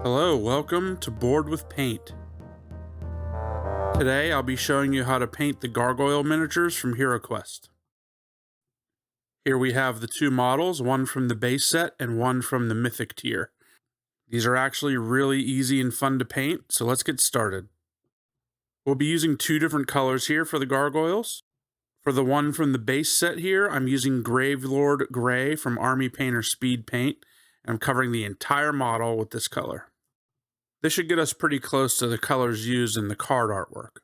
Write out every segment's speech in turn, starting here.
Hello, welcome to Board with Paint. Today I'll be showing you how to paint the Gargoyle miniatures from HeroQuest. Here we have the two models, one from the base set and one from the Mythic Tier. These are actually really easy and fun to paint, so let's get started. We'll be using two different colors here for the Gargoyles. For the one from the base set here, I'm using Gravelord Gray from Army Painter Speedpaint, and I'm covering the entire model with this color. This should get us pretty close to the colors used in the card artwork.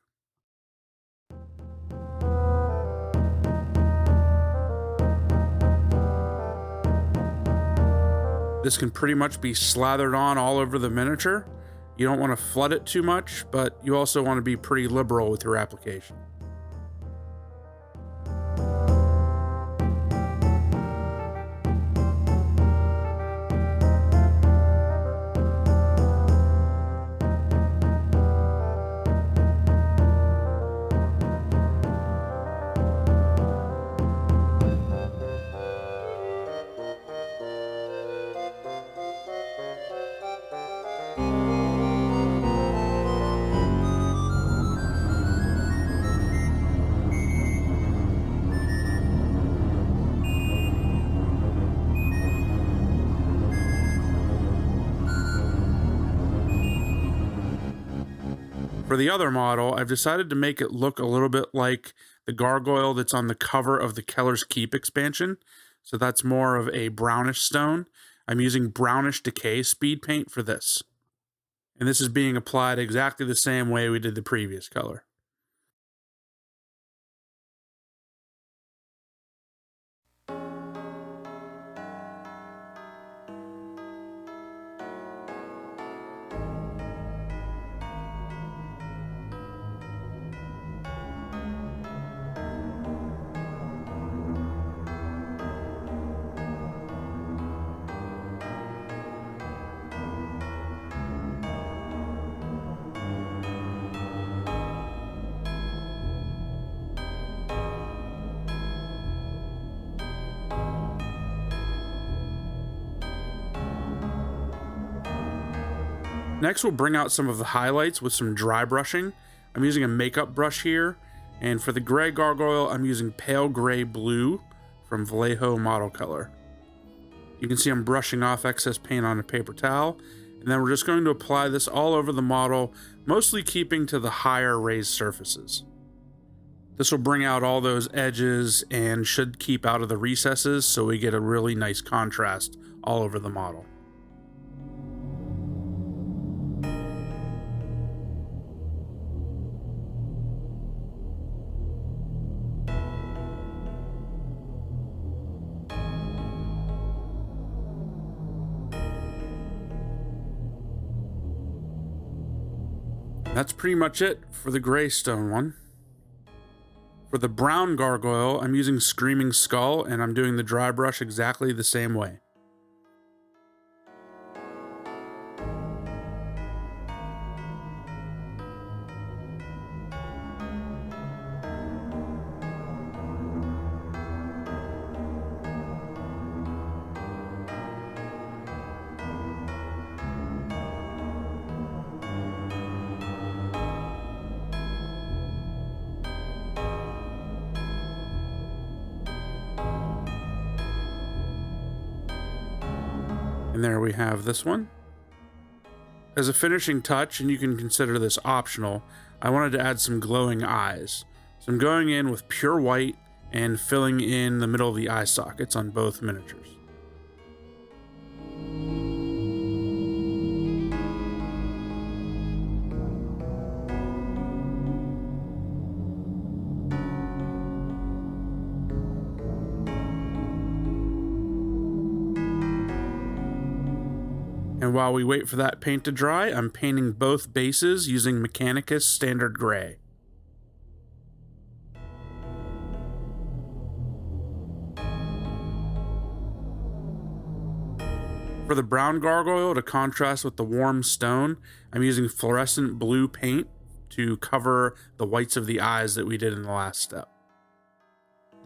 This can pretty much be slathered on all over the miniature. You don't want to flood it too much, but you also want to be pretty liberal with your application. For the other model, I've decided to make it look a little bit like the Gargoyle that's on the cover of the Keller's Keep expansion. So that's more of a brownish stone. I'm using brownish Decay speed paint for this. And this is being applied exactly the same way we did the previous color. Next, we'll bring out some of the highlights with some dry brushing. I'm using a makeup brush here, and for the gray gargoyle, I'm using pale gray blue from Vallejo model color. You can see I'm brushing off excess paint on a paper towel, and then we're just going to apply this all over the model, mostly keeping to the higher raised surfaces. This will bring out all those edges and should keep out of the recesses, so we get a really nice contrast all over the model. That's pretty much it for the gray stone one. For the brown gargoyle, I'm using Screaming Skull, and I'm doing the dry brush exactly the same way. And there we have this one. As a finishing touch, and you can consider this optional, I wanted to add some glowing eyes. So I'm going in with pure white and filling in the middle of the eye sockets on both miniatures. And while we wait for that paint to dry, I'm painting both bases using Mechanicus Standard Gray. For the brown gargoyle, to contrast with the warm stone, I'm using fluorescent blue paint to cover the whites of the eyes that we did in the last step.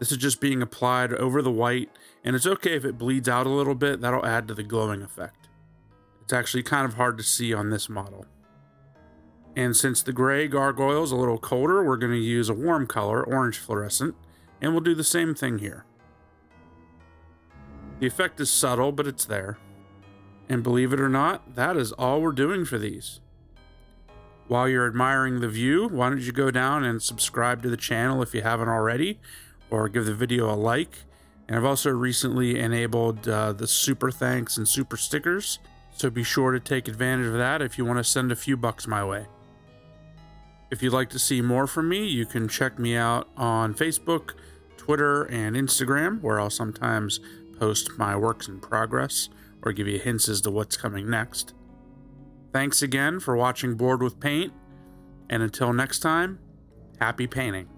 This is just being applied over the white, and it's okay if it bleeds out a little bit, that'll add to the glowing effect. It's actually kind of hard to see on this model. And since the gray gargoyle is a little colder, we're going to use a warm color, orange fluorescent, and we'll do the same thing here. The effect is subtle, but it's there. And believe it or not, that is all we're doing for these. While you're admiring the view, why don't you go down and subscribe to the channel if you haven't already, or give the video a like. And I've also recently enabled the super thanks and super stickers, so be sure to take advantage of that if you want to send a few bucks my way. If you'd like to see more from me, you can check me out on Facebook, Twitter, and Instagram, where I'll sometimes post my works in progress or give you hints as to what's coming next. Thanks again for watching Board with Paint, and until next time, happy painting.